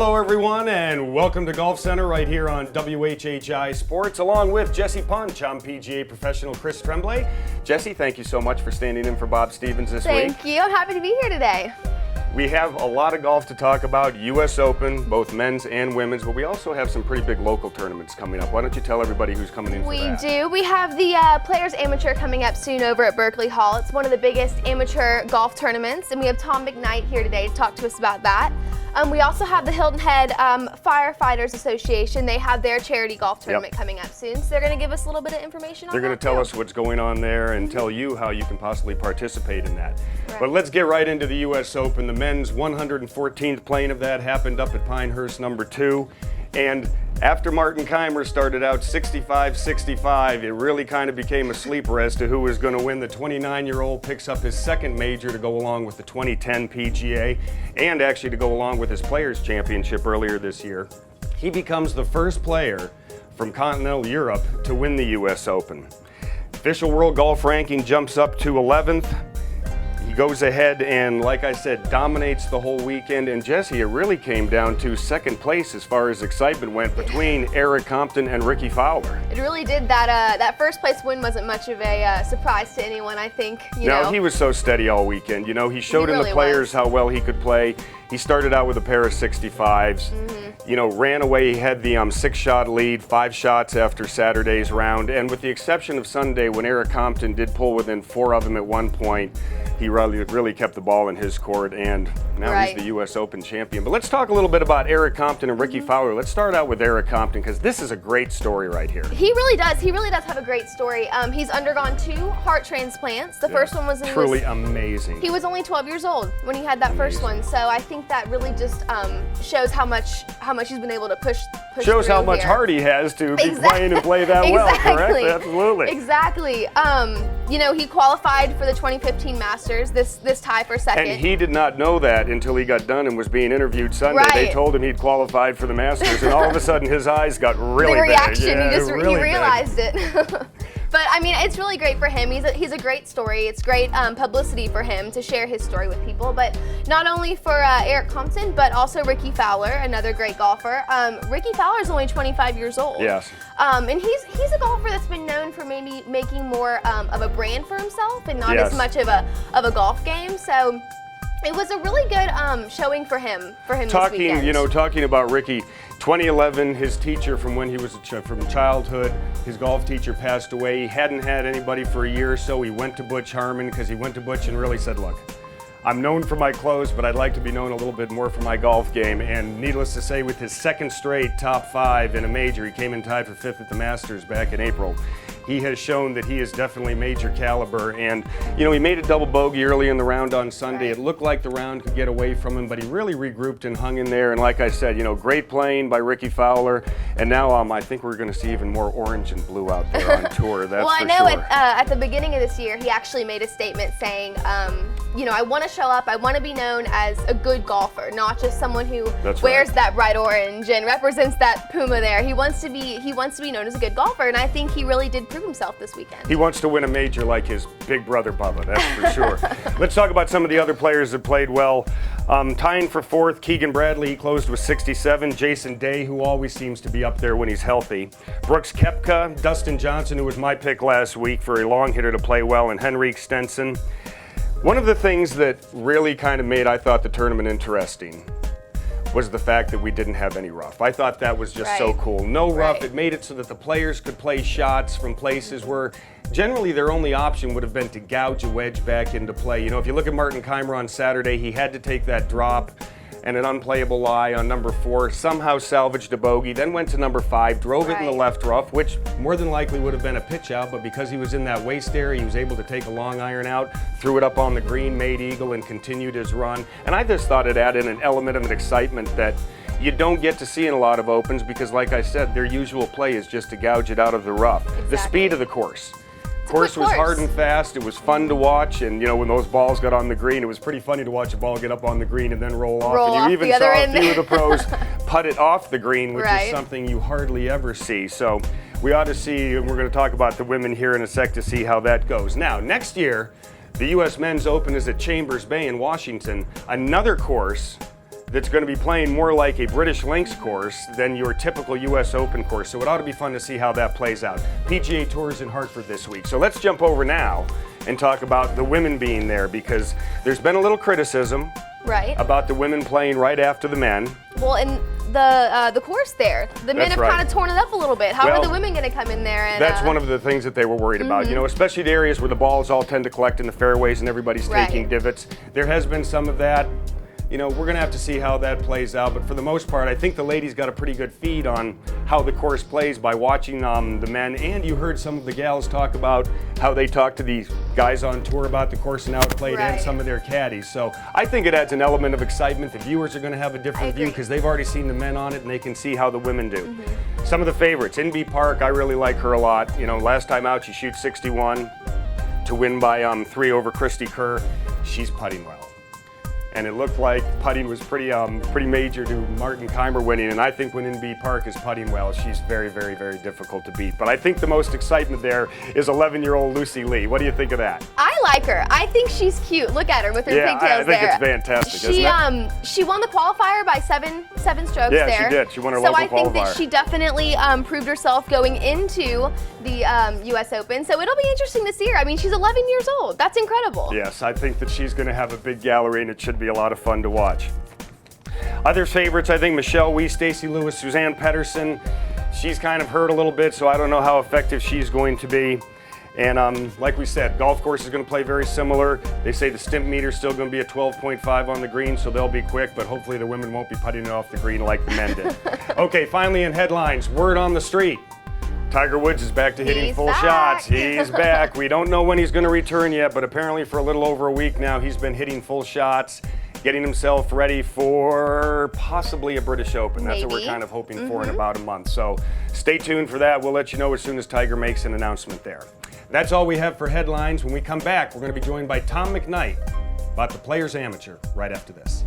Hello everyone and welcome to Golf Center right here on WHHI Sports along with Jesse Punch. I'm PGA professional Chris Tremblay. Jesse, thank you so much for standing in for Bob Stevens this week. Thank you. I'm happy to be here today. We have a lot of golf to talk about, U.S. Open, both men's and women's, but we also have some pretty big local tournaments coming up. Why don't you tell everybody who's coming in for that? We do. We have the Players Amateur coming up soon over at Berkeley Hall. It's one of the biggest amateur golf tournaments, and we have Tom McKnight here today to talk to us about that. We also have the Hilton Head Firefighters Association. They have their charity golf tournament coming up soon, so they're going to give us a little bit of information on that. They're going to tell us what's going on there and tell you how you can possibly participate in that. Right. But let's get right into the U.S. Open. The men's 114th playing of that happened up at Pinehurst number 2. And after Martin Kaymer started out 65-65, it really kind of became a sleeper as to who was going to win. The 29-year-old picks up his second major to go along with the 2010 PGA and actually to go along with his Players' Championship earlier this year. He becomes the first player from continental Europe to win the U.S. Open. Official World Golf Ranking jumps up to 11th. He goes ahead and, like I said, dominates the whole weekend. And Jesse, it really came down to second place as far as excitement went between Eric Compton and Ricky Fowler. It really did. That first place win wasn't much of a surprise to anyone, I think. He was so steady all weekend. You know, he showed in the Players how well he could play. He started out with a pair of 65s. You know, ran away. He had the 6-shot lead, 5 shots after Saturday's round. And with the exception of Sunday, when Eric Compton did pull within 4 of them at one point, he really kept the ball in his court, and now he's the U.S. Open champion. But let's talk a little bit about Eric Compton and Ricky Fowler. Let's start out with Eric Compton, because this is a great story right here. He really does. He really does have a great story. He's undergone 2 heart transplants. The first one was truly amazing. He was only 12 years old when he had that first one, so I think that really just shows how much he's been able to push shows how much heart he has to be playing and play that well, correct? Absolutely. Exactly. You know, he qualified for the 2015 Masters, this tie for second. And he did not know that until he got done and was being interviewed Sunday. They told him he'd qualified for the Masters, and all of a sudden his eyes got really big. The reaction, yeah, he realized it. But I mean, it's really great for him. He's a great story. It's great publicity for him to share his story with people. But not only for Eric Compton, but also Ricky Fowler, another great golfer. Ricky Fowler is only 25 years old. Yes. And he's a golfer that's been known for maybe making more of a brand for himself and not as much of a golf game. So it was a really good showing for him this weekend. You know, talking about Ricky, 2011, his teacher from when he was from childhood, his golf teacher passed away. He hadn't had anybody for a year or so. He went to Butch Harmon because he went to Butch and really said, look, I'm known for my clothes, but I'd like to be known a little bit more for my golf game. And needless to say, with his second straight top 5 in a major, he came in tied for 5th at the Masters back in April. He has shown that he is definitely major caliber, and you know, he made a double bogey early in the round on Sunday. It looked like the round could get away from him, but he really regrouped and hung in there. And like I said, you know, great playing by Ricky Fowler, and now I think we're going to see even more orange and blue out there on tour. That's well, for I know sure. At the beginning of this year, he actually made a statement saying, you know, I want to show up. I want to be known as a good golfer, not just someone who wears that bright orange and represents that Puma there. He wants to be known as a good golfer, and I think he really did prove himself this weekend. He wants to win a major like his big brother Bubba, that's for sure. Let's talk about some of the other players that played well. Tying for 4th, Keegan Bradley, he closed with 67. Jason Day, who always seems to be up there when he's healthy. Brooks Koepka, Dustin Johnson, who was my pick last week for a long hitter to play well, and Henrik Stenson. One of the things that really kind of made, I thought, the tournament interesting was the fact that we didn't have any rough. I thought that was just so cool. No rough. It made it so that the players could play shots from places where generally their only option would have been to gouge a wedge back into play. You know, if you look at Martin Kaymer on Saturday, he had to take that drop and an unplayable lie on number 4, somehow salvaged a bogey, then went to number 5, drove it in the left rough, which more than likely would have been a pitch out, but because he was in that waist area, he was able to take a long iron out, threw it up on the green, made eagle, and continued his run. And I just thought it added an element of an excitement that you don't get to see in a lot of Opens because, like I said, their usual play is just to gouge it out of the rough. The speed of the course. Course was hard and fast. It was fun to watch, and you know, when those balls got on the green, it was pretty funny to watch a ball get up on the green and then roll off. And you even saw a few of the pros putt it off the green, which is something you hardly ever see. So we ought to see, and we're going to talk about the women here in a sec to see how that goes. Now, next year, the U.S. Men's Open is at Chambers Bay in Washington, another course that's going to be playing more like a British Links course than your typical US Open course. So it ought to be fun to see how that plays out. PGA Tour's in Hartford this week. So let's jump over now and talk about the women being there, because there's been a little criticism about the women playing right after the men. Well, and the course there, the men have kind of torn it up a little bit. How are the women going to come in there? And, that's one of the things that they were worried about. You know, especially the areas where the balls all tend to collect in the fairways and everybody's taking divots. There has been some of that. You know, we're going to have to see how that plays out, but for the most part, I think the ladies got a pretty good feed on how the course plays by watching the men, and you heard some of the gals talk about how they talk to these guys on tour about the course and how it played, and some of their caddies. So I think it adds an element of excitement. The viewers are going to have a different view because they've already seen the men on it and they can see how the women do. Some of the favorites, Inbee Park, I really like her a lot. You know, last time out she shoots 61 to win by 3 over Christy Kerr. She's putting well. And it looked like putting was pretty major to Martin Keimer winning. And I think when Inbee Park is putting well, she's very, very, very difficult to beat. But I think the most excitement there is 11-year-old Lucy Lee. What do you think of that? I like her. I think she's cute. Look at her with her pigtails there. I think it's fantastic, isn't it? She won the qualifier by seven strokes there. Yeah, she did. She won her local qualifier. So I think that she definitely proved herself going into the US Open. So it'll be interesting to see her. I mean, she's 11 years old. That's incredible. Yes, I think that she's going to have a big gallery, and it should be a lot of fun to watch. Other favorites, I think Michelle Wie, Stacey Lewis, Suzanne Petterson. She's kind of hurt a little bit, so I don't know how effective she's going to be. And like we said, golf course is going to play very similar. They say the stimp meter is still going to be at 12.5 on the green, so they'll be quick, but hopefully the women won't be putting it off the green like the men did. Okay, finally in headlines, word on the street. Tiger Woods is back to hitting full shots. He's back. We don't know when he's going to return yet, but apparently for a little over a week now, he's been hitting full shots, getting himself ready for possibly a British Open. That's what we're kind of hoping for in about a month. So stay tuned for that. We'll let you know as soon as Tiger makes an announcement there. That's all we have for headlines. When we come back, we're going to be joined by Tom McKnight about the Players Amateur right after this.